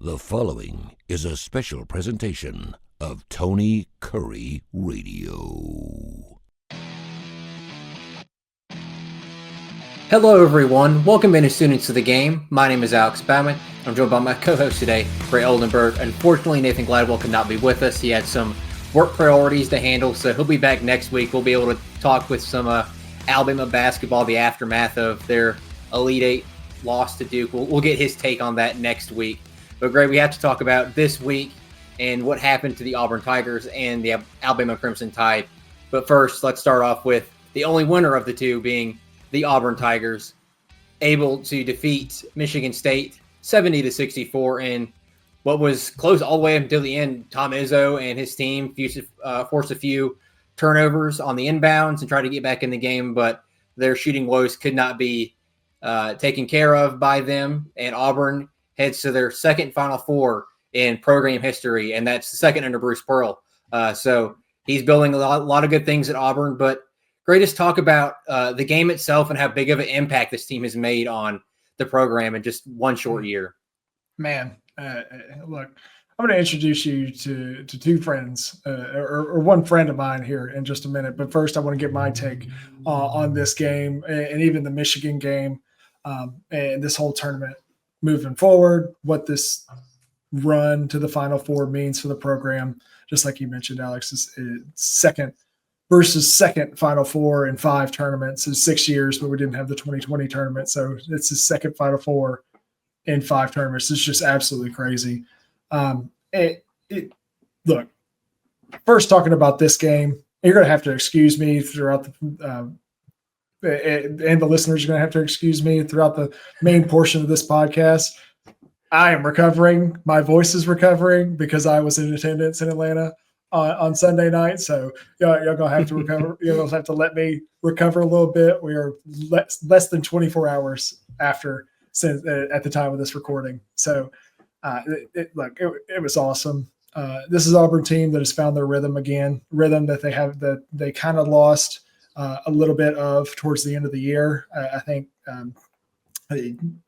The following is a special presentation of Tony Kurre Radio. Hello everyone, welcome in as students to the game. My name is Alex Baumann. I'm joined by my co-host today, Gray Oldenburg. Unfortunately, Nathan Gladwell could not be with us. He had some work priorities to handle, so he'll be back next week. We'll be able to talk with some Alabama basketball, the aftermath of their Elite Eight loss to Duke. We'll get his take on that next week. But Gray, we have to talk about this week and what happened to the Auburn Tigers and the Alabama Crimson Tide. But first, let's start off with the only winner of the two being the Auburn Tigers, able to defeat Michigan State 70-64 in what was close all the way until the end. Tom Izzo and his team forced a few turnovers on the inbounds and tried to get back in the game, but their shooting woes could not be taken care of by them, and Auburn heads to their second Final Four in program history, and that's the second under Bruce Pearl. So he's building a lot of good things at Auburn, but greatest talk about the game itself and how big of an impact this team has made on the program in just one short year. Man, look, I'm going to introduce you to two friends or one friend of mine here in just a minute. But first, I want to get my take on this game and even the Michigan game and this whole tournament moving forward, what this run to the Final Four means for the program. Just like you mentioned, Alex, is second Final Four in 5 tournaments in 6 years, but we didn't have the 2020 tournament. So it's his second Final Four in 5 tournaments. It's just absolutely crazy. Look, first talking about this game, you're going to have to excuse me throughout and the listeners are going to have to excuse me throughout the main portion of this podcast. I am recovering. My voice is recovering because I was in attendance in Atlanta on Sunday night. So y'all going to have to recover. You're going to have to let me recover a little bit. We are less than 24 hours after at the time of this recording. So it was awesome. This is Auburn team that has found their rhythm again, that they kind of lost a little bit of towards the end of the year. I think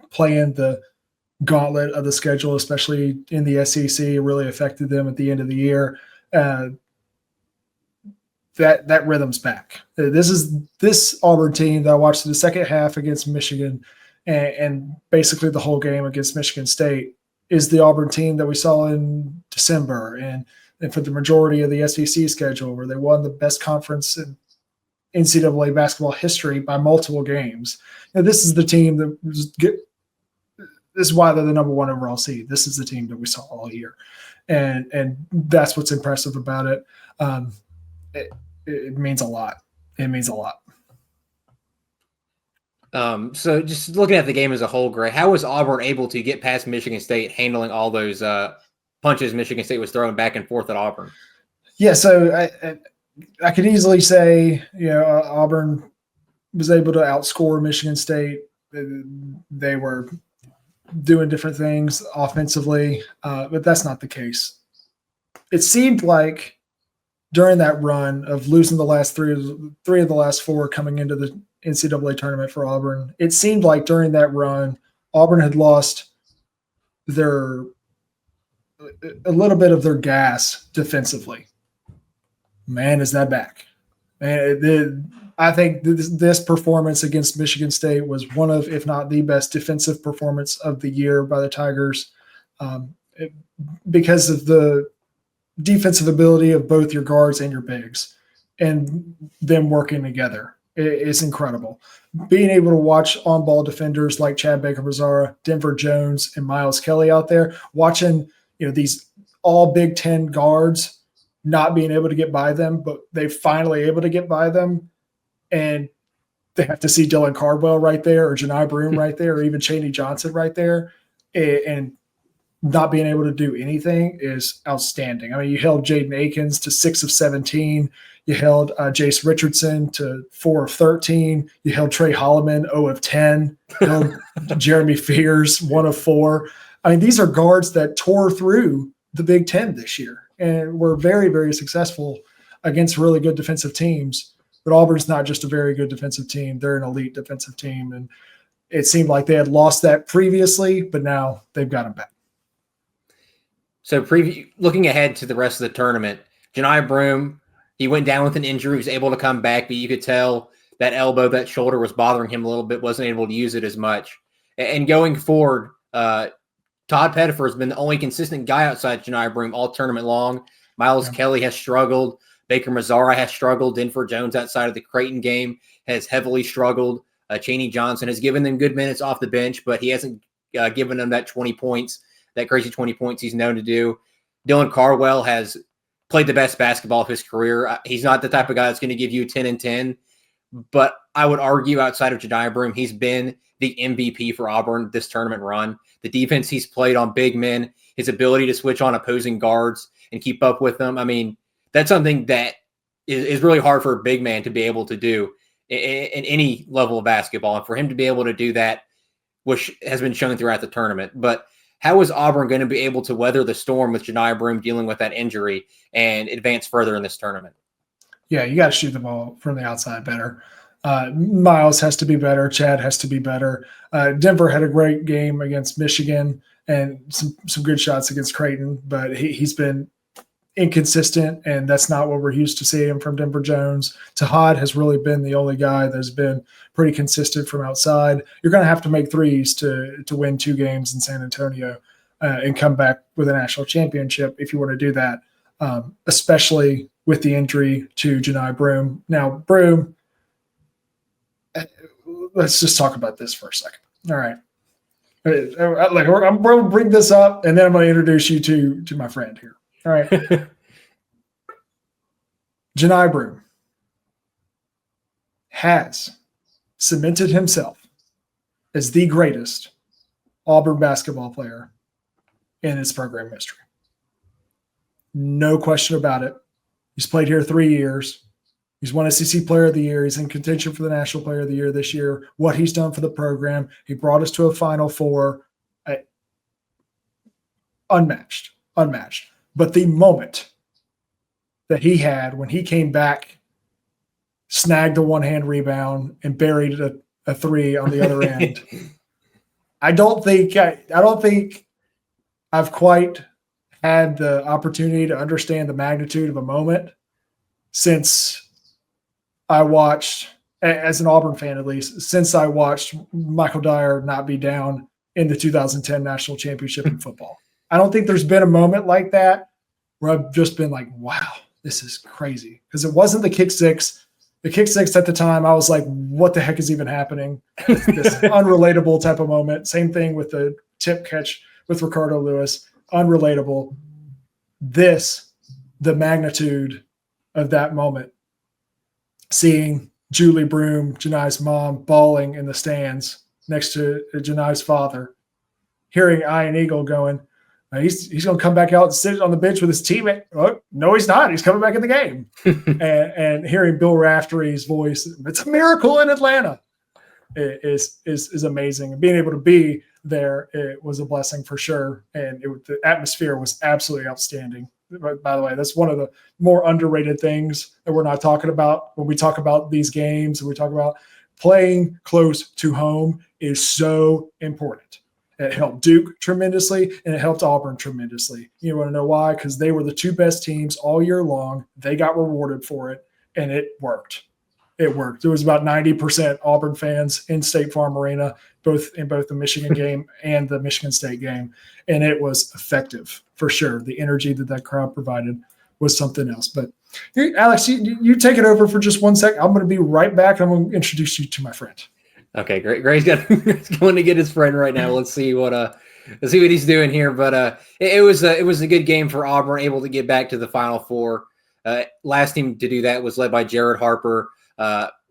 playing the gauntlet of the schedule, especially in the SEC, really affected them at the end of the year. That rhythm's back. This Auburn team that I watched the second half against Michigan and basically the whole game against Michigan State is the Auburn team that we saw in December and for the majority of the SEC schedule, where they won the best conference in NCAA basketball history by multiple games. Now, this is the team that this is why they're the number 1 overall seed. This is the team that we saw all year. And that's what's impressive about it. It means a lot. It means a lot. So just looking at the game as a whole, Gray, how was Auburn able to get past Michigan State, handling all those punches Michigan State was throwing back and forth at Auburn? Yeah, so I could easily say, Auburn was able to outscore Michigan State. They were doing different things offensively, but that's not the case. It seemed like during that run of losing the last three of the last 4 coming into the NCAA tournament for Auburn, it seemed like during that run, Auburn had lost a little bit of their gas defensively. Man, is that back. Man, I think this performance against Michigan State was one of, if not the best defensive performance of the year by the Tigers because of the defensive ability of both your guards and your bigs and them working together. It's incredible. Being able to watch on-ball defenders like Chad Baker-Mazara, Denver Jones, and Miles Kelly out there, watching these all Big Ten guards not being able to get by them, but they're finally able to get by them, and they have to see Dylan Cardwell right there or Janai Broome right there or even Chaney Johnson right there, and not being able to do anything is outstanding. I mean, you held Jaden Akins to 6 of 17. You held Jace Richardson to 4 of 13. You held Trey Holloman 0 of 10. You held Jeremy Fears 1 of 4. I mean, these are guards that tore through the Big Ten this year and were very, very successful against really good defensive teams. But Auburn's not just a very good defensive team. They're an elite defensive team. And it seemed like they had lost that previously, but now they've got them back. So looking ahead to the rest of the tournament, Janai Broome, he went down with an injury. He was able to come back, but you could tell that elbow, that shoulder was bothering him a little bit, wasn't able to use it as much. And going forward, Todd Pettifer has been the only consistent guy outside Janai Broome all tournament long. Miles Kelly has struggled. Baker Mazzara has struggled. Denver Jones outside of the Creighton game has heavily struggled. Chaney Johnson has given them good minutes off the bench, but he hasn't given them that 20 points, that crazy 20 points he's known to do. Dylan Carwell has played the best basketball of his career. He's not the type of guy that's going to give you 10 and 10, but I would argue outside of Janai Broome, he's been the MVP for Auburn this tournament run. The defense he's played on big men, his ability to switch on opposing guards and keep up with them. I mean, that's something that is really hard for a big man to be able to do in any level of basketball. And for him to be able to do that, which has been shown throughout the tournament. But how is Auburn going to be able to weather the storm with Janai Broome dealing with that injury and advance further in this tournament? Yeah, you got to shoot the ball from the outside better. Miles has to be better. Chad has to be better. Denver had a great game against Michigan and some good shots against Creighton, but he's been inconsistent, and that's not what we're used to seeing from Denver Jones. Tahad has really been the only guy that's been pretty consistent from outside. You're going to have to make threes to win 2 games in San Antonio and come back with a national championship if you want to do that, especially with the injury to Janai Broome. Now, Broome, let's just talk about this for a second. All right. I'm going to bring this up, and then I'm going to introduce you to my friend here. All right. Janai Broome has cemented himself as the greatest Auburn basketball player in its program history. No question about it. He's played here 3 years. He's won SEC Player of the Year. He's in contention for the National Player of the Year this year. What he's done for the program, he brought us to a Final Four. Unmatched. But the moment that he had when he came back, snagged a one-hand rebound and buried a three on the other end, I don't think I've quite had the opportunity to understand the magnitude of a moment since I watched, as an Auburn fan at least, since I watched Michael Dyer not be down in the 2010 National Championship in football. I don't think there's been a moment like that where I've just been like, wow, this is crazy. Because it wasn't the kick six. The kick six at the time, I was like, what the heck is even happening? This unrelatable type of moment. Same thing with the tip catch with Ricardo Lewis. Unrelatable. The magnitude of that moment. Seeing Julie Broome, Janai's mom, bawling in the stands next to Janai's father. Hearing Ian Eagle going, he's going to come back out and sit on the bench with his teammate. Oh, no, he's not. He's coming back in the game. and hearing Bill Raftery's voice, it's a miracle in Atlanta, is amazing. And being able to be there, it was a blessing for sure. And the atmosphere was absolutely outstanding. By the way, that's one of the more underrated things that we're not talking about when we talk about these games. And we talk about playing close to home is so important. It helped Duke tremendously, and it helped Auburn tremendously. You want to know why? Because they were the 2 best teams all year long. They got rewarded for it, and it worked. It worked. There was about 90% Auburn fans in State Farm Arena, both the Michigan game and the Michigan State game, and it was effective for sure. The energy that crowd provided was something else. But here, Alex, you take it over for just 1 second. I'm going to be right back. I'm going to introduce you to my friend. Okay, great. Gray's going to get his friend right now. Let's see what he's doing here. But it was a good game for Auburn, able to get back to the Final Four. Last team to do that was led by Jared Harper,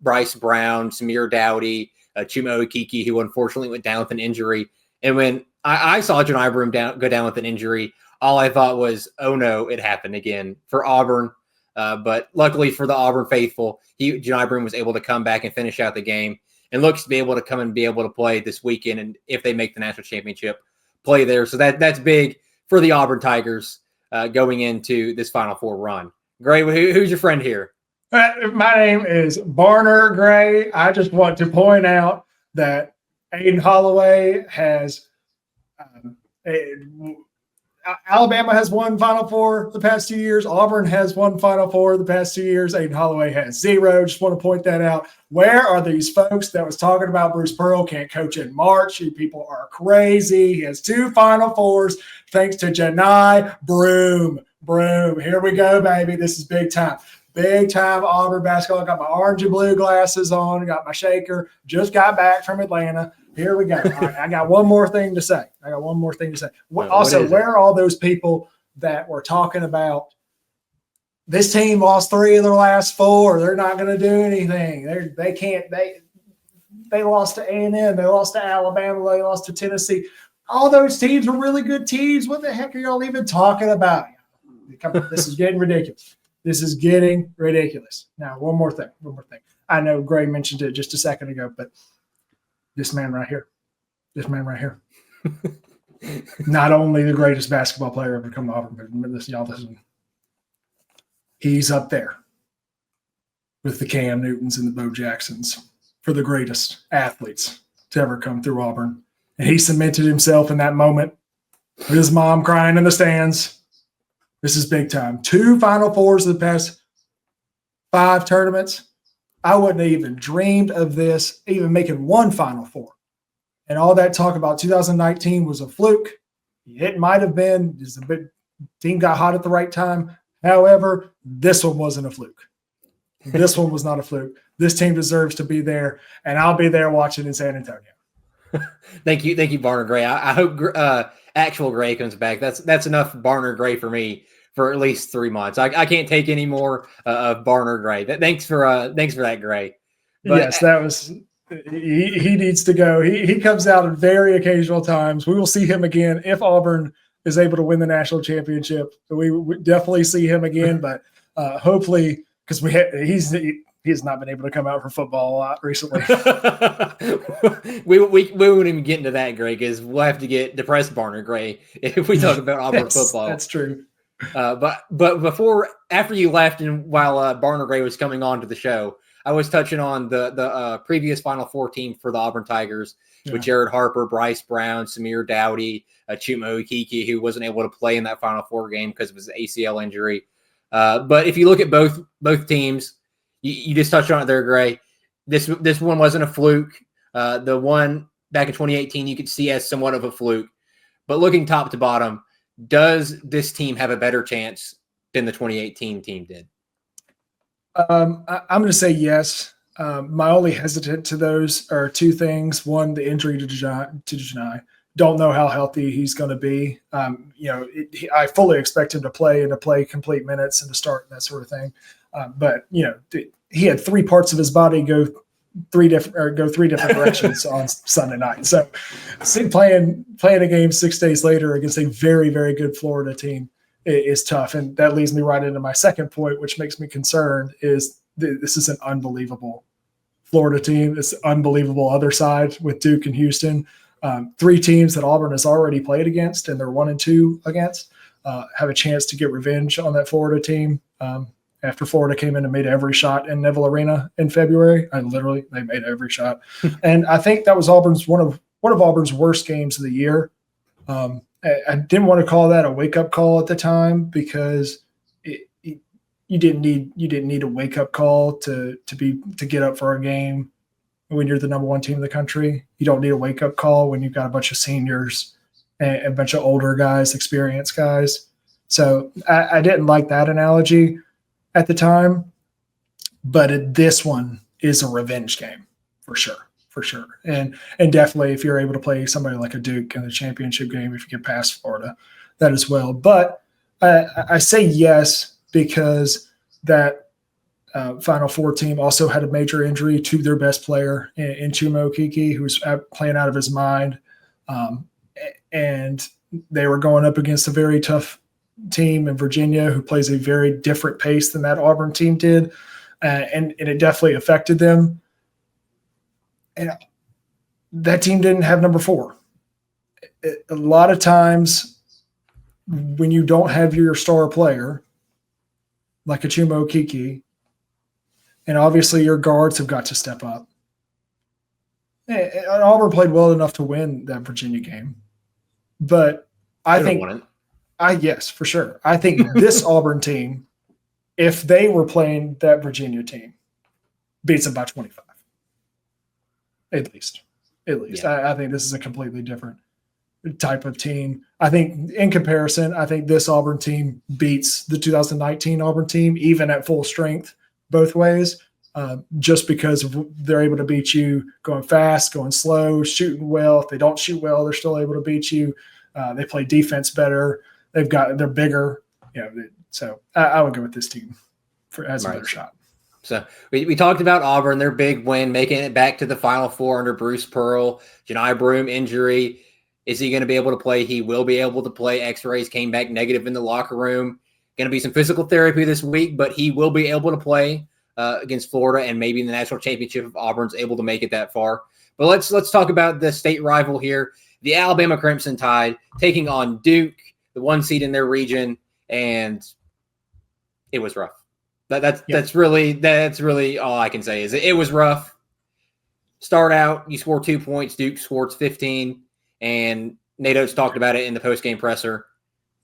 Bryce Brown, Samir Dowdy, Chuma Okeke, who unfortunately went down with an injury. And when I saw Janai Broome go down with an injury, all I thought was, oh no, it happened again for Auburn. But luckily for the Auburn faithful, Janai Broome was able to come back and finish out the game. And looks to be able to come and be able to play this weekend, and if they make the national championship, play there. So that's big for the Auburn Tigers going into this Final Four run. Gray, who's your friend here? My name is Barner Gray. I just want to point out that Aiden Holloway has Alabama has won Final Four the past 2 years. Auburn has won Final Four the past 2 years. Aiden Holloway has 0. Just want to point that out. Where are these folks that was talking about Bruce Pearl can't coach in March? You people are crazy. He has 2 Final Fours thanks to Janai Broom. Here we go, baby. This is big time. Big time Auburn basketball. I got my orange and blue glasses on. Got my shaker. Just got back from Atlanta. Here we go. All right, I got one more thing to say. Also, where are all those people that were talking about this team lost 3 of their last 4? They're not going to do anything. They can't. They lost to A&M. They lost to Alabama. They lost to Tennessee. All those teams were really good teams. What the heck are y'all even talking about? This is getting ridiculous. Now, one more thing. I know Gray mentioned it just a second ago, but this man right here, not only the greatest basketball player ever to come to Auburn, but listen, he's up there with the Cam Newtons and the Bo Jacksons for the greatest athletes to ever come through Auburn. And he cemented himself in that moment with his mom crying in the stands. This is big time. 2 Final Fours of the past 5 tournaments. I wouldn't have even dreamed of this, even making 1 Final Four. And all that talk about 2019 was a fluke. It might have been. Team got hot at the right time. However, this one wasn't a fluke. This one was not a fluke. This team deserves to be there, and I'll be there watching in San Antonio. Thank you, Barner Gray. I hope actual Gray comes back. That's enough Barner Gray for me for at least 3 months. I can't take any more of Barner Gray. Thanks for that, Gray. But, yes, that was he needs to go. He comes out at very occasional times. We will see him again if Auburn is able to win the national championship. We definitely see him again, but hopefully because he has not been able to come out for football a lot recently. we won't even get into that, Gray, because we'll have to get depressed Barner Gray if we talk about Auburn football. That's true. But after you left and while Barner Gray was coming on to the show, I was touching on the previous Final Four team for the Auburn Tigers with Jared Harper, Bryce Brown, Samir Dowdy, Chuma Okeke, who wasn't able to play in that Final Four game because of his ACL injury. But if you look at both teams, you just touched on it there, Gray. This one wasn't a fluke. The one back in 2018 you could see as somewhat of a fluke. But looking top to bottom, does this team have a better chance than the 2018 team did? I'm going to say yes. My only hesitant to those are 2 things. One, the injury to Janai. Don't know how healthy he's going to be. I fully expect him to play complete minutes and to start and that sort of thing. But he had 3 parts of his body go 3 different directions on Sunday night. So playing a game 6 days later against a very, very good Florida team is tough. And that leads me right into my second point, which makes me concerned, is this is an unbelievable Florida team. It's an unbelievable other side with Duke and Houston. 3 teams that Auburn has already played against and they're 1-2 against have a chance to get revenge on that Florida team. After Florida came in and made every shot in Neville Arena in February, they made every shot. And I think that was one of Auburn's worst games of the year. I didn't want to call that a wake-up call at the time because you didn't need a wake-up call to get up for a game when you're the number 1 team in the country. You don't need a wake-up call when you've got a bunch of seniors and a bunch of older guys, experienced guys. So I didn't like that analogy at the time, but this one is a revenge game for sure. And definitely if you're able to play somebody like a Duke in the championship game, if you get past Florida, that as well. But I say yes because that Final Four team also had a major injury to their best player in Chuma Okeke, who was playing out of his mind. And they were going up against a very tough team in Virginia who plays a very different pace than that Auburn team did. And it definitely affected them. And that team didn't have number 4. A lot of times when you don't have your star player, like a Chuma Okeke, and obviously your guards have got to step up. And Auburn played well enough to win that Virginia game. But I think Yes, for sure. I think this Auburn team, if they were playing that Virginia team, beats them by 25. At least. Yeah. I think this is a completely different type of team. I think in comparison, I think this Auburn team beats the 2019 Auburn team, even at full strength, both ways, just because they're able to beat you going fast, going slow, shooting well. If they don't shoot well, they're still able to beat you. They play defense better. They're bigger. So I would go with this team as a better shot. So we talked about Auburn, their big win, making it back to the Final Four under Bruce Pearl. Janai Broome injury. Is he going to be able to play? He will be able to play. X-rays came back negative in the locker room. Going to be some physical therapy this week, but he will be able to play against Florida and maybe in the national championship if Auburn's able to make it that far. But let's talk about the state rival here, the Alabama Crimson Tide taking on Duke, the 1 seed in their region, and it was rough. That's really all I can say is it was rough. Start out, you score 2 points, Duke scores 15, and Nate Oates talked about it in the post-game presser.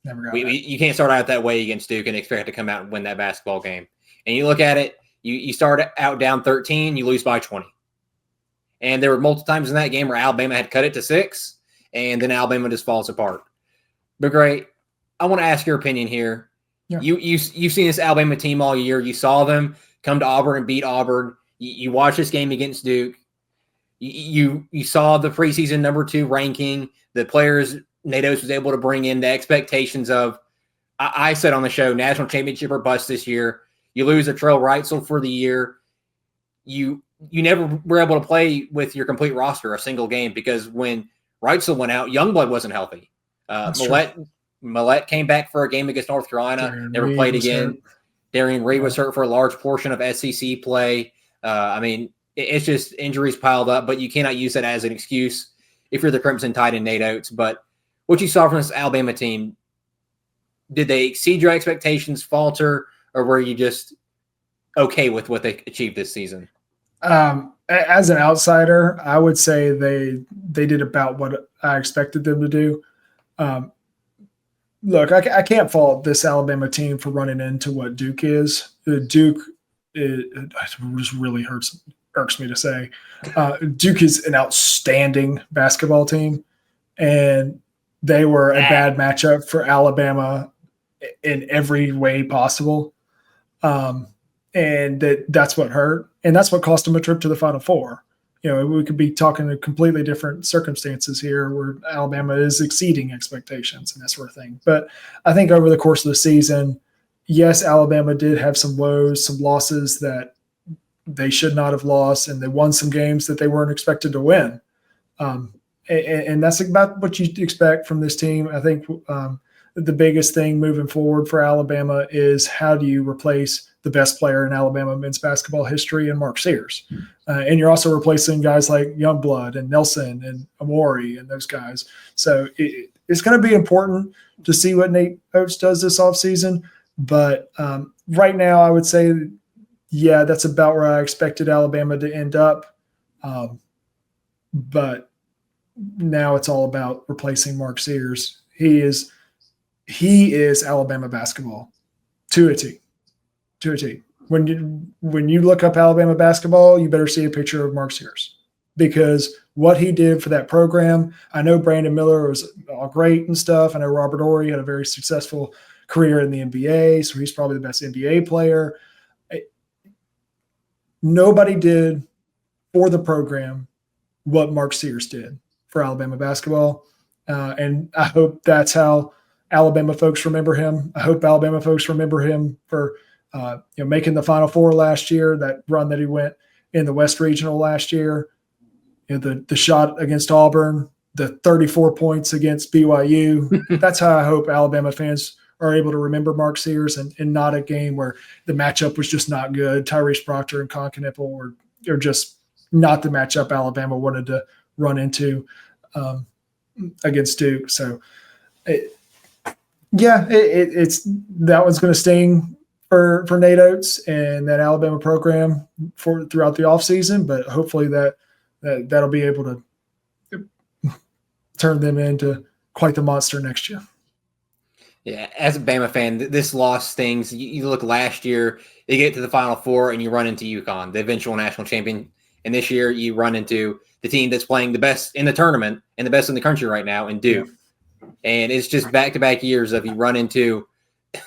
You can't start out that way against Duke and expect to come out and win that basketball game. And you look at it, you start out down 13, you lose by 20. And there were multiple times in that game where Alabama had cut it to 6, and then Alabama just falls apart. But Gray, I want to ask your opinion here. Yeah. You've seen this Alabama team all year. You saw them come to Auburn and beat Auburn. You watched this game against Duke. You saw the preseason number 2 ranking, the players Nate Oates was able to bring in, the expectations of, I said on the show, national championship or bust this year. You lose a Trail Reitzel for the year. You never were able to play with your complete roster a single game because when Reitzel went out, Youngblood wasn't healthy. Millette came back for a game against North Carolina, never played again. Darian Reed was hurt for a large portion of SEC play. It's just injuries piled up, but you cannot use that as an excuse if you're the Crimson Tide and Nate Oates. But what you saw from this Alabama team, did they exceed your expectations, falter, or were you just okay with what they achieved this season? As an outsider, I would say they did about what I expected them to do. Look, I can't fault this Alabama team for running into what Duke is. Duke, it just really irks me to say. Duke is an outstanding basketball team, and they were a bad matchup for Alabama in every way possible. And that's what hurt, and that's what cost them a trip to the Final Four. We could be talking in completely different circumstances here where Alabama is exceeding expectations and that sort of thing. But I think over the course of the season, yes, Alabama did have some woes, some losses that they should not have lost, and they won some games that they weren't expected to win. And that's about what you expect from this team. I think the biggest thing moving forward for Alabama is how do you replace the best player in Alabama men's basketball history and Mark Sears. And you're also replacing guys like Youngblood and Nelson and Amori and those guys. So it's going to be important to see what Nate Oates does this offseason. But right now I would say, yeah, that's about where I expected Alabama to end up. But now it's all about replacing Mark Sears. He is Alabama basketball to a T. To a T. When you look up Alabama basketball, you better see a picture of Mark Sears, because what he did for that program. I know Brandon Miller was all great and stuff. I know Robert Horry had a very successful career in the NBA, so he's probably the best NBA player. Nobody did for the program what Mark Sears did for Alabama basketball, and I hope that's how Alabama folks remember him. I hope Alabama folks remember him for making the Final Four last year, that run that he went in the West Regional last year, the shot against Auburn, the 34 points against BYU. That's how I hope Alabama fans are able to remember Mark Sears, and not a game where the matchup was just not good. Tyrese Proctor and Con Knippel are just not the matchup Alabama wanted to run into against Duke. So, it's that one's going to sting for Nate Oates and that Alabama program throughout the offseason, but hopefully that'll be able to turn them into quite the monster next year. Yeah, as a Bama fan, this loss stings. You look last year, you get to the Final Four and you run into UConn, the eventual national champion. And this year you run into the team that's playing the best in the tournament and the best in the country right now in Duke. Yeah. And it's just back-to-back years of you run into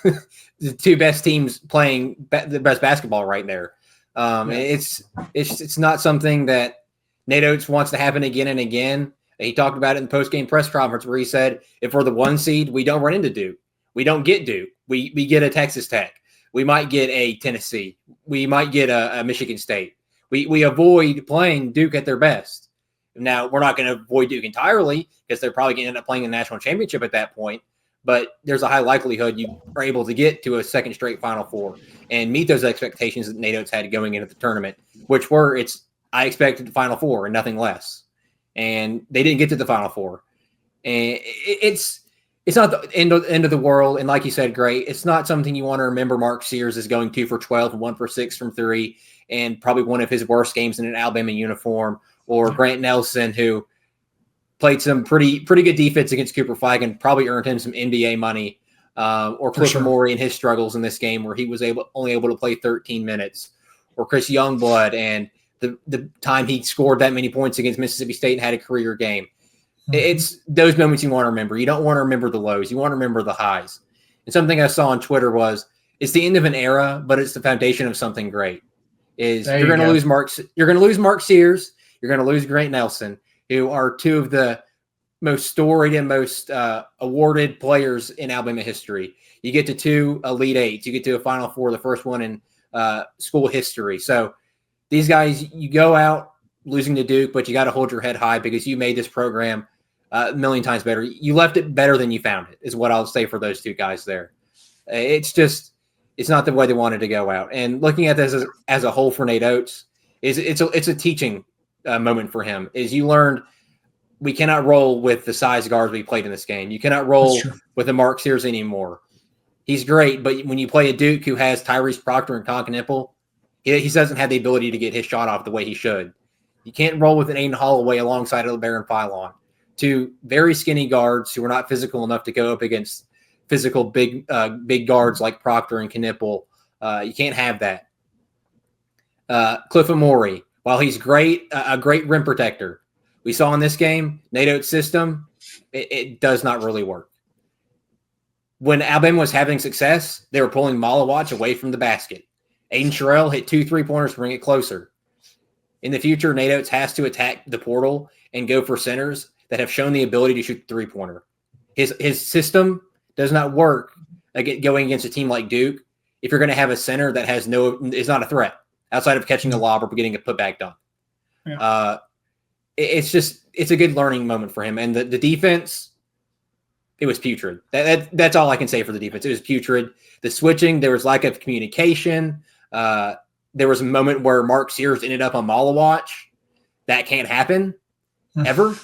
the two best teams playing the best basketball right there. It's not something that Nate Oates wants to happen again and again. He talked about it in the post-game press conference where he said, if we're the 1 seed, we don't run into Duke. We don't get Duke. We get a Texas Tech. We might get a Tennessee. We might get a Michigan State. We avoid playing Duke at their best. Now, we're not going to avoid Duke entirely because they're probably going to end up playing the national championship at that point. But there's a high likelihood you are able to get to a second straight Final Four and meet those expectations that Nate Oates had going into the tournament, which were I expected the Final Four and nothing less. And they didn't get to the Final Four. And it's not the end of the world. And like you said, great. It's not something you want to remember Mark Sears is going 2 for 12 and 1 for 6 from 3 and probably one of his worst games in an Alabama uniform, or Grant Nelson, who played some pretty good defense against Cooper Flag and probably earned him some NBA money, or Cliff Morey and his struggles in this game where he was only able to play 13 minutes, or Chris Youngblood and the time he scored that many points against Mississippi State and had a career game. Mm-hmm. It's those moments you want to remember. You don't want to remember the lows. You want to remember the highs. And something I saw on Twitter was, it's the end of an era, but it's the foundation of something great. You're going to lose Mark Sears. You're going to lose Grant Nelson, who are two of the most storied and most awarded players in Alabama history. You get to 2 Elite Eights. You get to a Final Four, the first one in school history. So these guys, you go out losing to Duke, but you got to hold your head high because you made this program a million times better. You left it better than you found it, is what I'll say for those two guys there. It's not the way they wanted to go out. And looking at this as a whole for Nate Oates, it's a teaching moment for him. Is you learned we cannot roll with the size guards we played in this game. You cannot roll with the Mark Sears anymore. He's great, but when you play a Duke who has Tyrese Proctor and Conk Nipple, he doesn't have the ability to get his shot off the way he should. You can't roll with an Aiden Holloway alongside of Baron Philon, two very skinny guards who are not physical enough to go up against physical big guards like Proctor and Knipple. You can't have that. Cliff Morey, while he's great, a great rim protector, we saw in this game, Nate Oates' system, it does not really work. When Alabama was having success, they were pulling Malawatch away from the basket. Aiden Sherrill hit 2 3-pointers to bring it closer. In the future, Nate Oates has to attack the portal and go for centers that have shown the ability to shoot the 3-pointer. His system does not work going against a team like Duke if you're going to have a center that is not a threat outside of catching a lob or getting a putback dunk. Yeah. It's a good learning moment for him. And the defense, it was putrid. That's all I can say for the defense. It was putrid. The switching, there was lack of communication. There was a moment where Mark Sears ended up on Malawatch. That can't happen ever.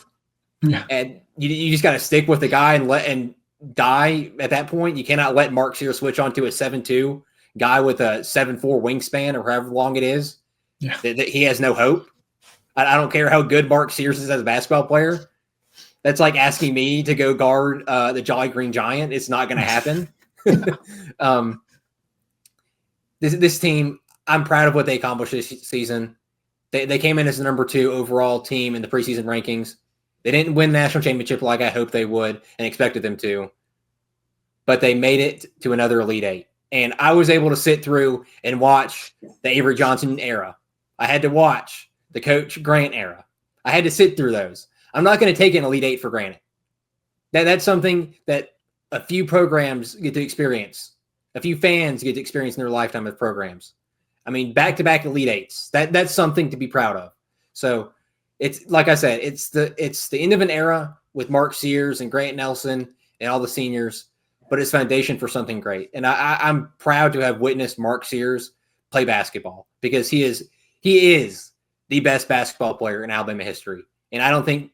Yeah. And you just got to stick with the guy and die at that point. You cannot let Mark Sears switch onto a 7'2" guy with a 7'4" wingspan or however long it is. Yeah. That he has no hope. I don't care how good Mark Sears is as a basketball player. That's like asking me to go guard the Jolly Green Giant. It's not going to happen. This team, I'm proud of what they accomplished this season. They came in as the number 2 overall team in the preseason rankings. They didn't win the national championship like I hoped they would and expected them to, but they made it to another Elite Eight. And I was able to sit through and watch the Avery Johnson era. I had to watch the Coach Grant era. I had to sit through those. I'm not going to take an Elite Eight for granted. That's something that a few programs get to experience. A few fans get to experience in their lifetime of programs. I mean, back-to-back Elite Eights. That's something to be proud of. So it's like I said, it's the end of an era with Mark Sears and Grant Nelson and all the seniors, but it's foundation for something great. And I'm proud to have witnessed Mark Sears play basketball because he is the best basketball player in Alabama history. And I don't think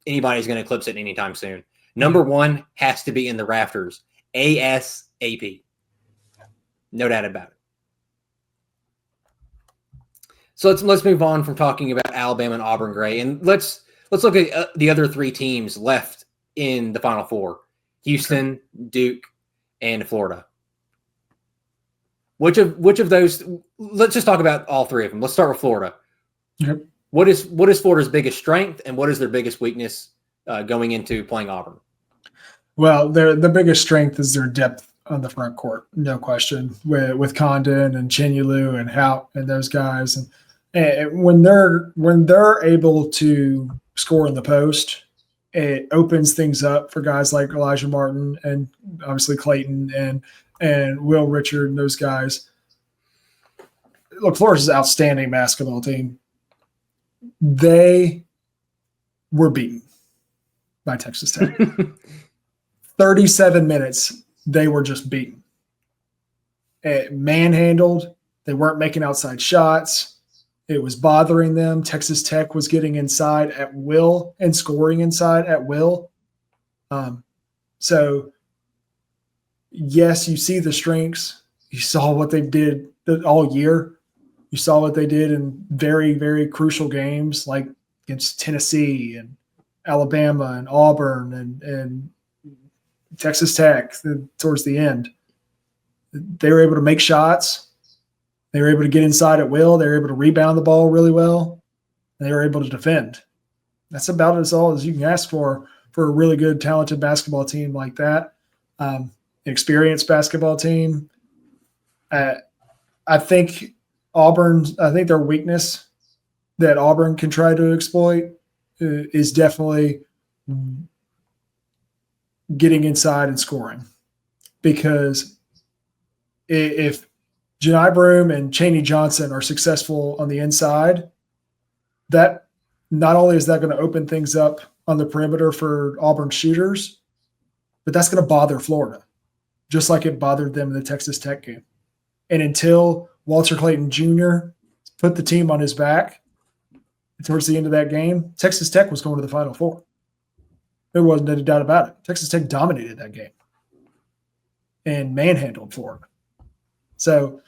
anybody's going to eclipse it anytime soon. Number 1 has to be in the rafters. ASAP. No doubt about it. So let's move on from talking about Alabama and Auburn Gray, and let's look at the other 3 teams left in the Final Four: Houston, Duke, and Florida. Which of those? Let's just talk about all three of them. Let's start with Florida. Yep. What is Florida's biggest strength, and what is their biggest weakness going into playing Auburn? Well, the biggest strength is their depth on the front court, no question. With Condon and Chinulu and Hout and those guys, and when they're able to score in the post, it opens things up for guys like Elijah Martin and obviously Clayton and Will Richard and those guys. Look, Florida's an outstanding basketball team. They were beaten by Texas Tech. 37 minutes, they were just beaten. Manhandled. They weren't making outside shots. It was bothering them. Texas Tech was getting inside at will and scoring inside at will. So, yes, you see the strengths. You saw what they did all year. You saw what they did in very, very crucial games like against Tennessee and Alabama and Auburn and Texas Tech towards the end. They were able to make shots. They were able to get inside at will. They were able to rebound the ball really well. And they were able to defend. That's about as all as you can ask for a really good, talented basketball team like that. Experienced basketball team. I think their weakness that Auburn can try to exploit is definitely getting inside and scoring. Because if Janai Broome and Chaney Johnson are successful on the inside, that not only is that going to open things up on the perimeter for Auburn shooters, but that's going to bother Florida, just like it bothered them in the Texas Tech game. And until Walter Clayton Jr. put the team on his back towards the end of that game, Texas Tech was going to the Final Four. There wasn't any doubt about it. Texas Tech dominated that game and manhandled Florida. So,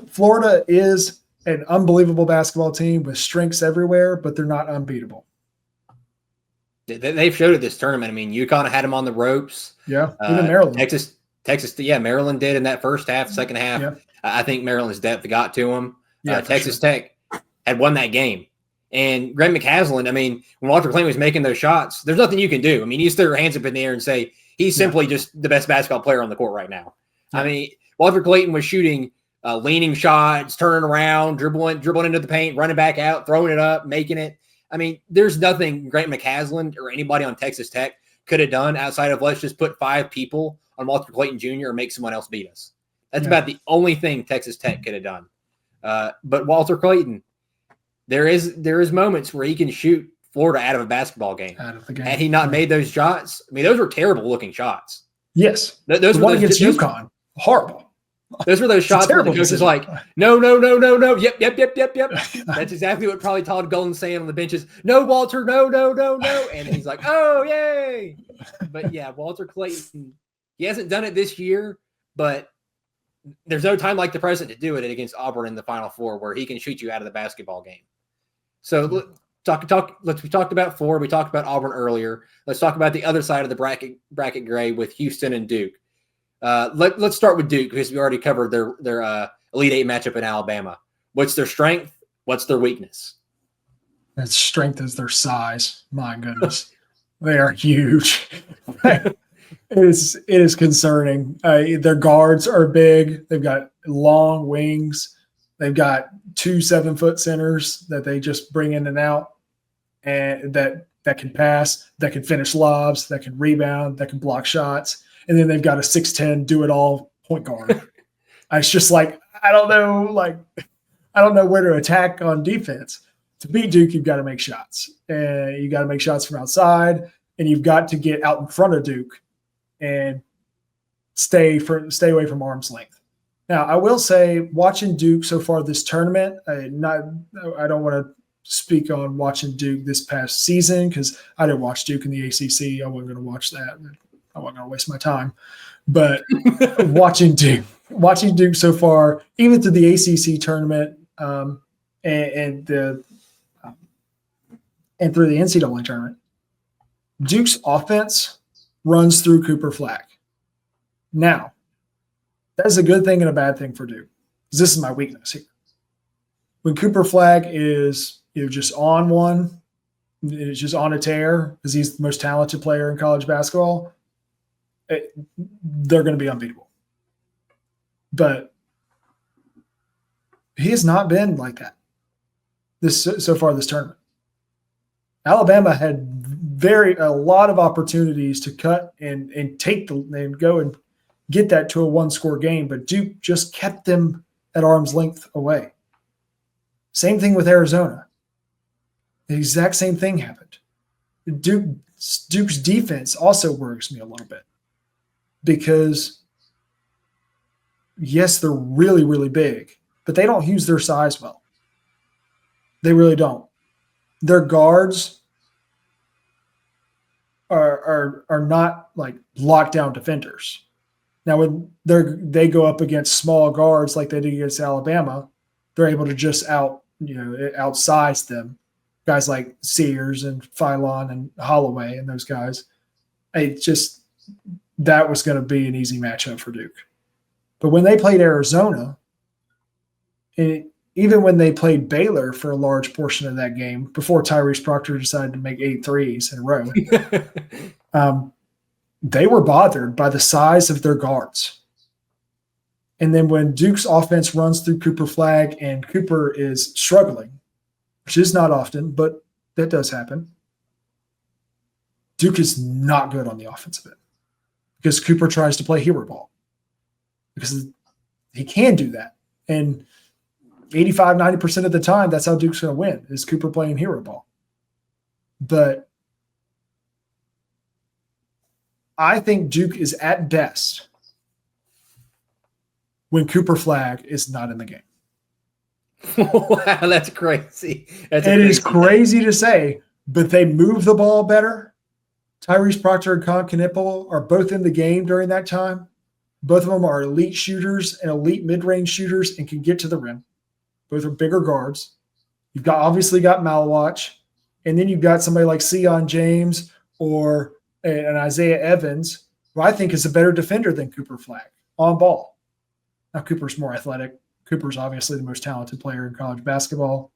Florida is an unbelievable basketball team with strengths everywhere, but they're not unbeatable. They've showed it this tournament. I mean, UConn had them on the ropes. Yeah, even Maryland. Texas, Maryland did in that first half, second half. Yeah. I think Maryland's depth got to them. Yeah, Texas Tech had won that game. And Grant McCasland, I mean, when Walter Clayton was making those shots, there's nothing you can do. I mean, you just throw your hands up in the air and say, he's simply just the best basketball player on the court right now. Yeah. I mean, Walter Clayton was shooting leaning shots, turning around, dribbling into the paint, running back out, throwing it up, making it. I mean, there's nothing Grant McCasland or anybody on Texas Tech could have done outside of let's just put 5 people on Walter Clayton Jr. and make someone else beat us. That's about the only thing Texas Tech could have done. But Walter Clayton, there is moments where he can shoot Florida out of a basketball game. Out of the game. Had he not made those shots, I mean, those were terrible looking shots. Yes. Those were against UConn. Horrible. Those were those shots where the coach is like, no. Yep. That's exactly what probably Todd Golden's saying on the benches. No, Walter, no. And he's like, oh, yay. But, yeah, Walter Clayton, he hasn't done it this year, but there's no time like the present to do it against Auburn in the Final Four where he can shoot you out of the basketball game. So we talked about Florida. We talked about Auburn earlier. Let's talk about the other side of the bracket gray with Houston and Duke. Let's start with Duke because we already covered their Elite Eight matchup in Alabama. What's their strength? What's their weakness? Its strength is their size. My goodness, they are huge. It is concerning. Their guards are big. They've got long wings. They've got 2 7-foot centers that they just bring in and out, and that can pass, that can finish lobs, that can rebound, that can block shots. And then they've got a 6'10" do-it-all point guard. It's just like, I don't know where to attack on defense. To beat Duke, you've got to make shots. And you got to make shots from outside, and you've got to get out in front of Duke and stay away from arm's length. Now, I will say, watching Duke so far this tournament, I don't want to speak on watching Duke this past season because I didn't watch Duke in the ACC. I wasn't going to watch that. I wasn't going to waste my time. But watching Duke so far, even through the ACC tournament and through the NCAA tournament, Duke's offense runs through Cooper Flack. Now, that is a good thing and a bad thing for Duke. Because this is my weakness here. When Cooper Flagg is just on one, is just on a tear because he's the most talented player in college basketball, they're going to be unbeatable. But he has not been like that so far this tournament. Alabama had a lot of opportunities to cut and go and get that to a one-score game, but Duke just kept them at arm's length away. Same thing with Arizona. The exact same thing happened. Duke's defense also worries me a little bit because, yes, they're really, really big, but they don't use their size well. They really don't. Their guards are not like lockdown defenders. Now, when they go up against small guards like they did against Alabama, they're able to just outsize them. Guys like Sears and Philon and Holloway and those guys. That was going to be an easy matchup for Duke. But when they played Arizona, even when they played Baylor for a large portion of that game, before Tyrese Proctor decided to make 8 threes in a row, they were bothered by the size of their guards. And then when Duke's offense runs through Cooper Flagg and Cooper is struggling, which is not often, but that does happen, Duke is not good on the offensive end because Cooper tries to play hero ball because he can do that. And 85, 90% of the time, that's how Duke's going to win, is Cooper playing hero ball. But I think Duke is at best when Cooper Flagg is not in the game. Wow, that's crazy. It is crazy to say, but they move the ball better. Tyrese Proctor and Con Knipple are both in the game during that time. Both of them are elite shooters and elite mid-range shooters and can get to the rim. Both are bigger guards. You've obviously got Malawach, and then you've got somebody like Sion James or an Isaiah Evans, who I think is a better defender than Cooper Flagg on ball. Now, Cooper's more athletic. Cooper's obviously the most talented player in college basketball,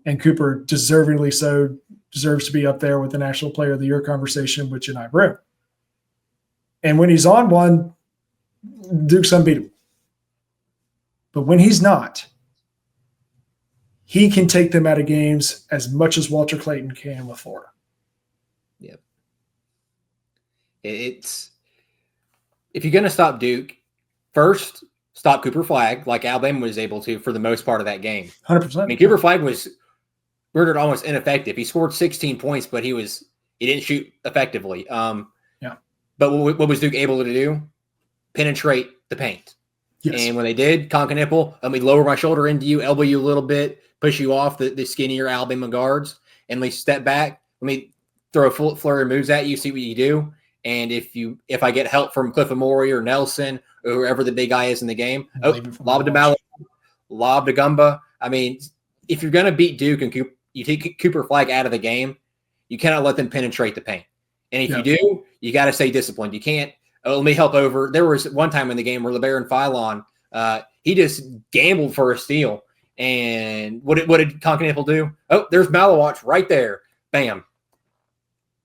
and Cooper, deservingly so, deserves to be up there with the National Player of the Year conversation with Jani Broome. And when he's on one, Duke's unbeatable. But when he's not, he can take them out of games as much as Walter Clayton can with Florida. Yep. It's if you're going to stop Duke, first stop Cooper Flagg like Alabama was able to for the most part of that game. 100%. I mean, Cooper Flagg was rendered almost ineffective. He scored 16 points, but he didn't shoot effectively. Yeah. But what was Duke able to do? Penetrate the paint. Yes. And when they did, Con Knipple, let me lower my shoulder into you, elbow you a little bit, push you off the skinnier Alabama guards, and let me step back. Let me throw a full flurry of moves at you, see what you do. And if I get help from Cliff Amore or Nelson or whoever the big guy is in the game, lob to Mallow, lob to Gumba. I mean, if you're going to beat Duke and you take Cooper Flagg out of the game, you cannot let them penetrate the paint. And if you do, you got to stay disciplined. You can't, let me help over. There was one time in the game where LeBaron Philon, he just gambled for a steal. And what did Con Knipple do? Oh, there's Malawach right there. Bam.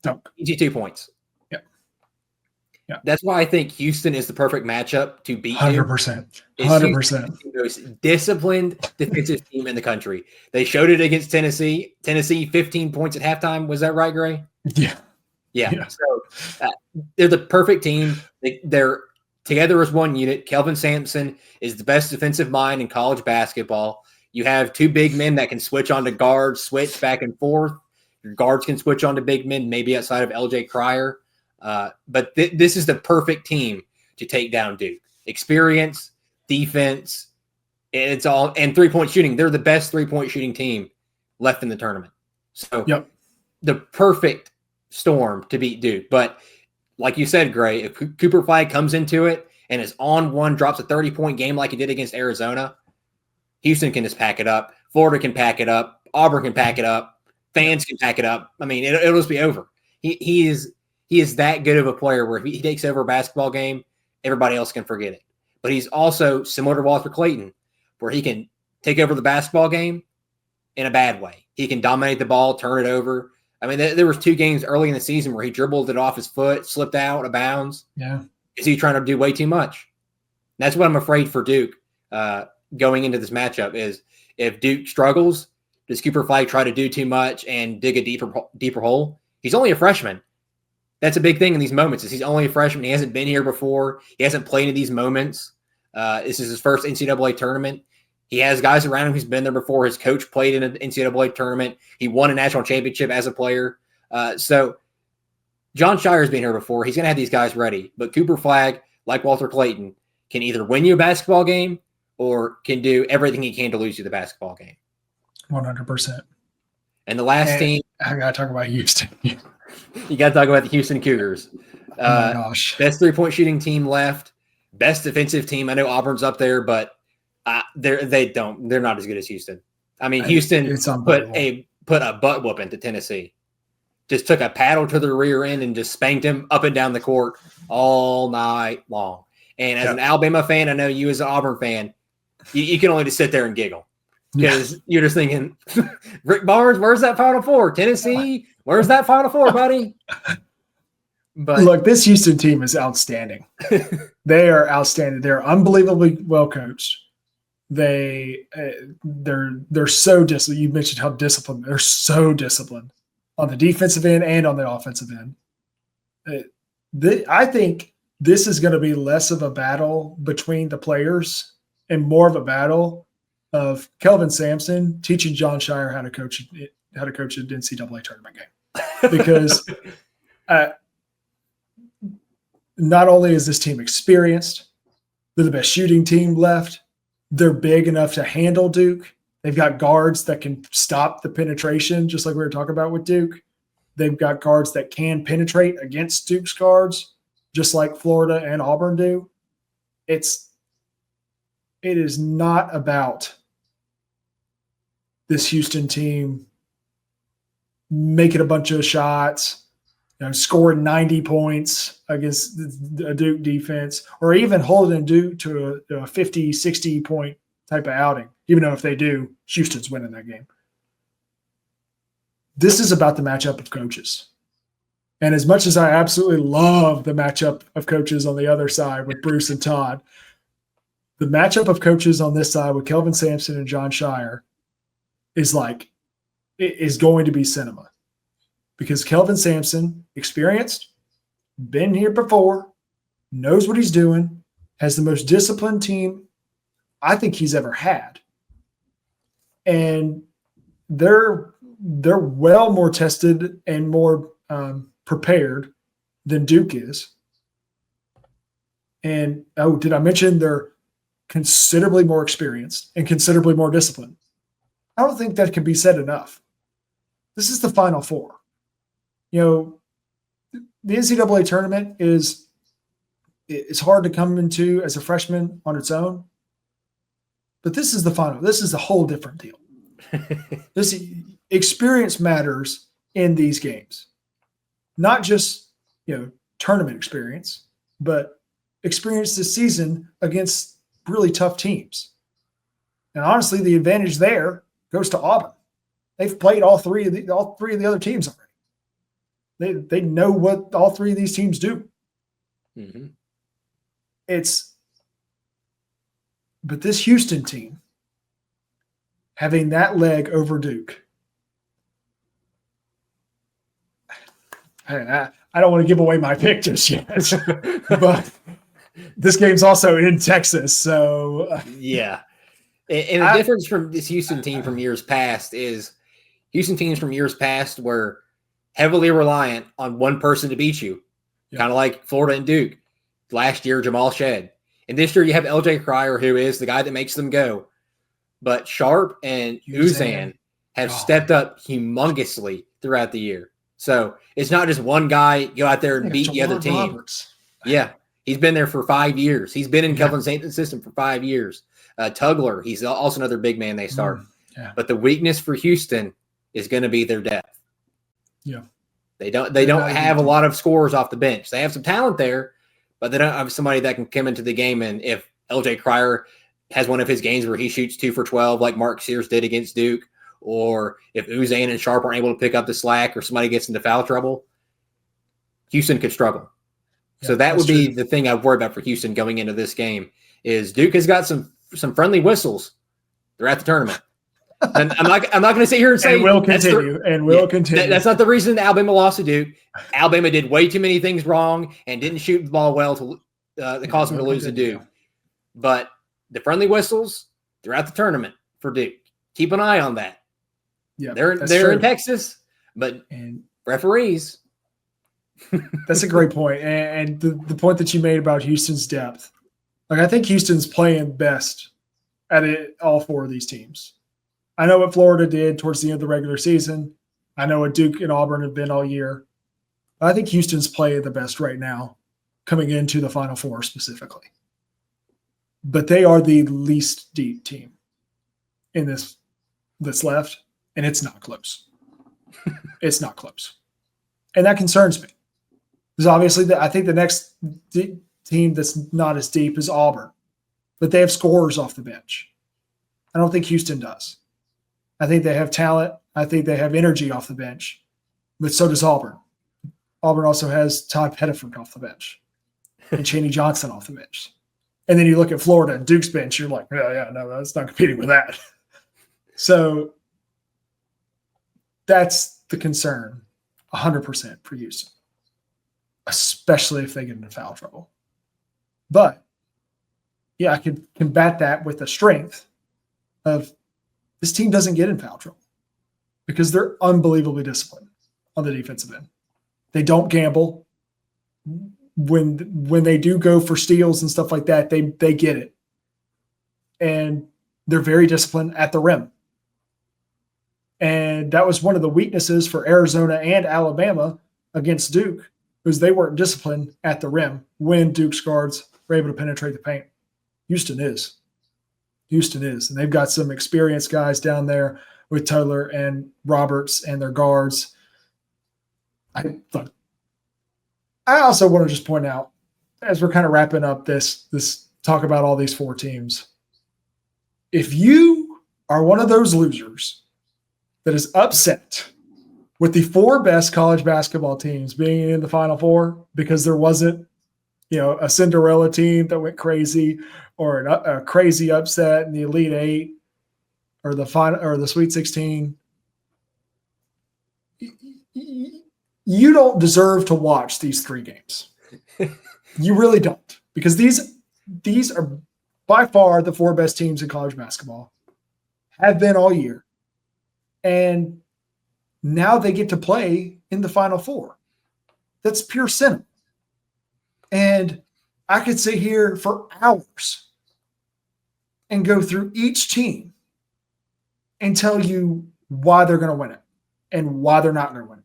Dunk. Easy 2 points. Yeah. That's why I think Houston is the perfect matchup to beat 100%. 100%. The most disciplined defensive team in the country. They showed it against Tennessee. Tennessee, 15 points at halftime. Was that right, Gray? Yeah. So they're the perfect team. They're together as one unit. Kelvin Sampson is the best defensive mind in college basketball. You have two big men that can switch onto guards, switch back and forth. Your guards can switch onto big men, maybe outside of LJ Cryer. But this is the perfect team to take down Duke. Experience, defense, and 3-point shooting. They're the best 3-point shooting team left in the tournament. So the perfect storm to beat Duke. But like you said, Gray, if Cooper Flagg comes into it and is on one, drops a 30-point game like he did against Arizona, Houston can just pack it up. Florida can pack it up. Auburn can pack it up. Fans can pack it up. I mean, it'll just be over. He is that good of a player where if he takes over a basketball game, everybody else can forget it. But he's also similar to Walter Clayton, where he can take over the basketball game in a bad way. He can dominate the ball, turn it over. I mean, there was 2 games early in the season where he dribbled it off his foot, slipped out of bounds. Yeah. Is he trying to do way too much? That's what I'm afraid for Duke going into this matchup is if Duke struggles, does Cooper Flagg try to do too much and dig a deeper hole? He's only a freshman. That's a big thing in these moments is he's only a freshman. He hasn't been here before. He hasn't played in these moments. This is his first NCAA tournament. He has guys around him who's been there before. His coach played in an NCAA tournament. He won a national championship as a player. So John Shire's been here before. He's going to have these guys ready. But Cooper Flagg, like Walter Clayton, can either win you a basketball game or can do everything he can to lose you the basketball game. 100%. And the last team. I got to talk about Houston. You got to talk about the Houston Cougars. Oh my gosh. Best 3-point shooting team left. Best defensive team. I know Auburn's up there, but they're not as good as Houston. I mean, Houston put a butt whooping to Tennessee. Just took a paddle to the rear end and just spanked him up and down the court all night long. And as an Alabama fan, I know you as an Auburn fan, you can only just sit there and giggle because you're just thinking, Rick Barnes, where's that Final Four? Tennessee, where's that Final Four, buddy? But look, this Houston team is outstanding. They are outstanding. They're unbelievably well coached. They're so disciplined. You mentioned how disciplined. They're so disciplined on the defensive end and on the offensive end. I think this is going to be less of a battle between the players and more of a battle of Kelvin Sampson teaching John Shire how to coach an NCAA tournament game. Because not only is this team experienced, they're the best shooting team left. They're big enough to handle Duke. They've got guards that can stop the penetration, just like we were talking about with Duke. They've got guards that can penetrate against Duke's guards, just like Florida and Auburn do. It is not about this Houston team making a bunch of shots, scoring 90 points against a Duke defense, or even holding Duke to a 50, 60 point type of outing. Even though if they do, Houston's winning that game. This is about the matchup of coaches. And as much as I absolutely love the matchup of coaches on the other side with Bruce and Todd, the matchup of coaches on this side with Kelvin Sampson and John Shire is going to be cinema. Because Kelvin Sampson, experienced, been here before, knows what he's doing, has the most disciplined team I think he's ever had. And they're well more tested and more prepared than Duke is. And, did I mention they're considerably more experienced and considerably more disciplined? I don't think that can be said enough. This is the Final Four. The NCAA tournament is hard to come into as a freshman on its own. But this is the final. This is a whole different deal. This experience matters in these games. Not just, tournament experience, but experience this season against really tough teams. And honestly, the advantage there goes to Auburn. They've played all three of the other teams already. They know what all three of these teams do. Mm-hmm. But this Houston team, having that leg over Duke, I don't want to give away my pick just yet, but this game's also in Texas, so yeah. And the difference from this Houston team from years past is Houston teams from years past were heavily reliant on one person to beat you, kind of like Florida and Duke. Last year, Jamal Shead. And this year you have LJ Cryer, who is the guy that makes them go. But Sharp and Uzan have stepped up humongously throughout the year. So it's not just one guy go out there and beat the other team. Roberts. Yeah. He's been there for 5 years. He's been in Kelvin Sampson's system for 5 years. Tugler, he's also another big man they start. But the weakness for Houston is going to be their depth. Yeah. They don't have a lot of scorers off the bench. They have some talent there, but they don't have somebody that can come into the game. And if LJ Cryer has one of his games where he shoots 2 for 12, like Mark Sears did against Duke, or if Uzane and Sharp aren't able to pick up the slack, or somebody gets into foul trouble, Houston could struggle. Yeah, so that would be the thing I'd worry about for Houston going into this game. Is Duke has got some friendly whistles. They're at the tournament. And I'm not going to sit here and say and will continue. That's not the reason Alabama lost to Duke. Alabama did way too many things wrong and didn't shoot the ball well to that caused them to lose to Duke. But the friendly whistles, they're at the tournament for Duke. Keep an eye on that. Yeah, they're in Texas, but referees. That's a great point. And the point that you made about Houston's depth. Like, I think Houston's playing best at it, all 4 of these teams. I know what Florida did towards the end of the regular season. I know what Duke and Auburn have been all year. But I think Houston's playing the best right now, coming into the Final Four specifically. But they are the least deep team in this that's left, and it's not close. It's not close. And that concerns me. Because obviously, I think the next team that's not as deep is Auburn, but they have scorers off the bench. I don't think Houston does. I think they have talent. I think they have energy off the bench, but so does Auburn. Auburn also has Todd Pettiford off the bench and Chaney Johnson off the bench. And then you look at Florida and Duke's bench, you're like, no, that's not competing with that. So that's the concern, 100% for Houston, especially if they get into foul trouble. But, yeah, I could combat that with the strength of this team doesn't get in foul trouble because they're unbelievably disciplined on the defensive end. They don't gamble. When they do go for steals and stuff like that, they get it. And they're very disciplined at the rim. And that was one of the weaknesses for Arizona and Alabama against Duke, because they weren't disciplined at the rim when Duke's guards were able to penetrate the paint. Houston is. And they've got some experienced guys down there with Taylor and Roberts and their guards. I also want to just point out, as we're kind of wrapping up this talk about all these 4 teams, if you are one of those losers that is upset with the 4 best college basketball teams being in the Final Four because there wasn't, a Cinderella team that went crazy, or a crazy upset in the Elite 8 or the final or the Sweet 16, you don't deserve to watch these 3 games. You really don't, because these are by far the 4 best teams in college basketball, have been all year. And now they get to play in the Final Four. That's pure cinema. And I could sit here for hours and go through each team and tell you why they're going to win it and why they're not going to win it.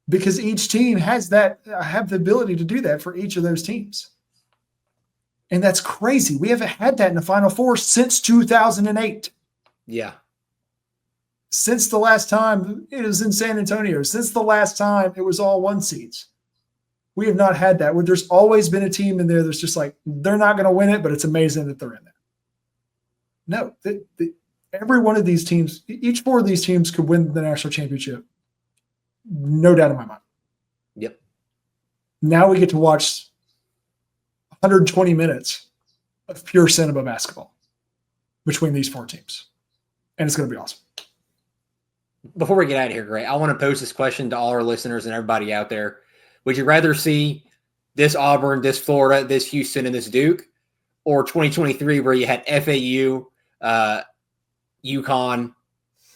Because each team have the ability to do that for each of those teams. And that's crazy. We haven't had that in the Final Four since 2008. Yeah. Since the last time it was in San Antonio, since the last time it was all 1 seeds. We have not had that. There's always been a team in there that's just like, they're not going to win it, but it's amazing that they're in there. No, every one of these teams, each 4 of these teams could win the national championship. No doubt in my mind. Yep. Now we get to watch 120 minutes of pure cinema basketball between these 4 teams. And it's going to be awesome. Before we get out of here, Gray, I want to pose this question to all our listeners and everybody out there. Would you rather see this Auburn, this Florida, this Houston, and this Duke, or 2023 where you had FAU, UConn,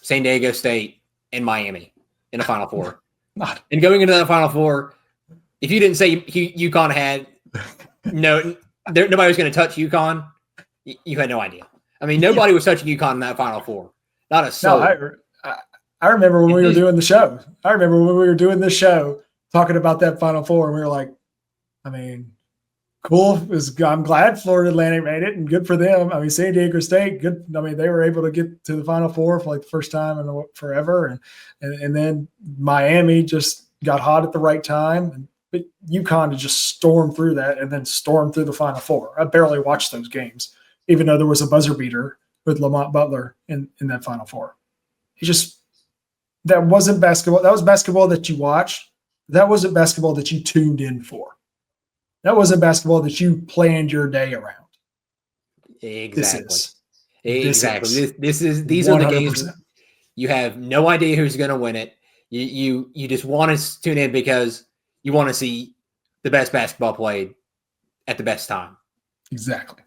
San Diego State, and Miami in the Final Four? And going into that Final Four, if you didn't say UConn had nobody was going to touch UConn, you had no idea. I mean, nobody was touching UConn in that Final Four. Not a soul. No, I remember when we were doing the show. I remember when we were doing this show talking about that Final Four, and we were like, I mean, cool. I'm glad Florida Atlantic made it, and good for them. I mean, San Diego State, good. I mean, they were able to get to the Final Four for like the first time in forever, and then Miami just got hot at the right time. but UConn to just storm through that and then storm through the Final Four. I barely watched those games, even though there was a buzzer beater with Lamont Butler in that Final Four. That wasn't basketball. That was basketball that you watched. That wasn't basketball that you tuned in for. That wasn't basketball that you planned your day around. Exactly. These are the games you have no idea who's going to win it. You just want to tune in because you want to see the best basketball played at the best time. Exactly.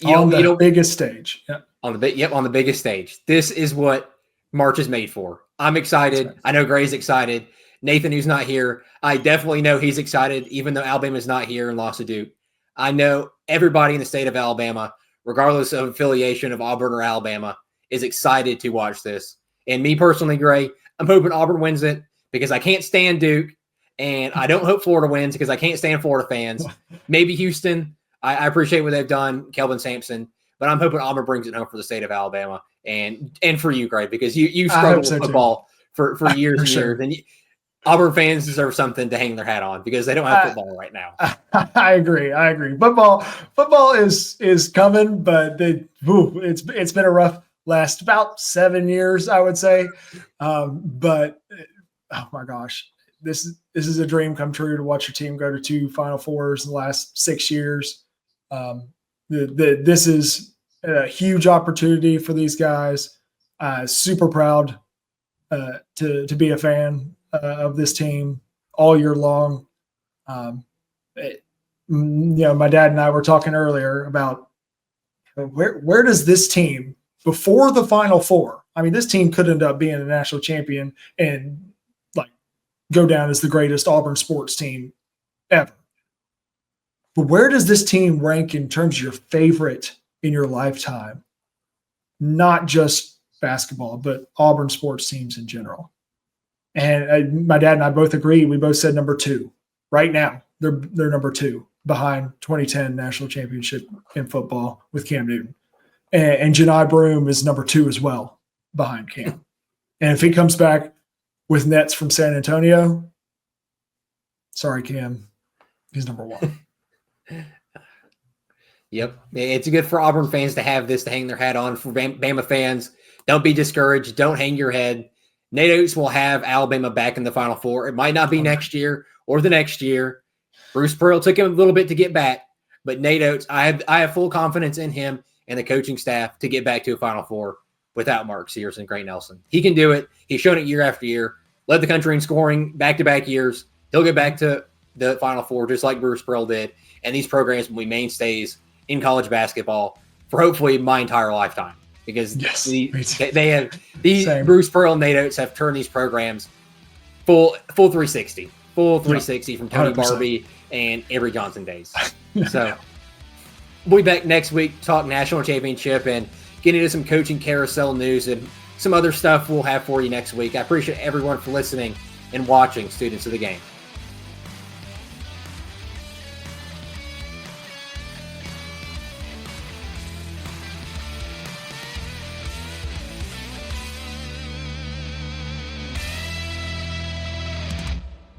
On the biggest stage. Yeah. On the biggest stage. This is what March is made for. I'm excited. Right. I know Gray's excited. Nathan, who's not here, I definitely know he's excited, even though Alabama's not here and lost to Duke. I know everybody in the state of Alabama, regardless of affiliation of Auburn or Alabama, is excited to watch this. And me personally, Gray, I'm hoping Auburn wins it because I can't stand Duke, and I don't hope Florida wins because I can't stand Florida fans. Maybe Houston. I appreciate what they've done, Kelvin Sampson, but I'm hoping Auburn brings it home for the state of Alabama and for you, Gray, because you struggled with football for years and years, and Auburn fans deserve something to hang their hat on because they don't have football right now. I agree. Football is coming, but it's been a rough last about 7 years, I would say. But oh my gosh, this is a dream come true to watch your team go to 2 Final Fours in the last 6 years. This is a huge opportunity for these guys. Super proud to be a fan of this team all year long. My dad and I were talking earlier about where does this team before the Final Four? I mean, this team could end up being a national champion and go down as the greatest Auburn sports team ever. But where does this team rank in terms of your favorite in your lifetime? Not just basketball, but Auburn sports teams in general. And my dad and I both agree. We both said number 2. Right now, they're number 2 behind 2010 national championship in football with Cam Newton. And Janai Broome is number 2 as well behind Cam. And if he comes back with nets from San Antonio, sorry, Cam, he's number 1. Yep. It's good for Auburn fans to have this to hang their hat on. For Bama fans, don't be discouraged. Don't hang your head. Nate Oates will have Alabama back in the Final Four. It might not be next year or the next year. Bruce Pearl took him a little bit to get back, but Nate Oates, I have full confidence in him and the coaching staff to get back to a Final Four without Mark Sears and Gray Nelson. He can do it. He's shown it year after year. Led the country in scoring back-to-back years. He'll get back to the Final Four just like Bruce Pearl did, and these programs will be mainstays in college basketball for hopefully my entire lifetime. Because they have these Bruce Pearl and Nate Oates have turned these programs full 360 from Tony 100%. Barbie and Avery Johnson days. So we'll be back next week to talk national championship and get into some coaching carousel news and some other stuff we'll have for you next week. I appreciate everyone for listening and watching Students of the Game.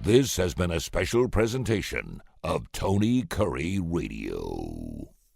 This has been a special presentation of Tony Curry Radio.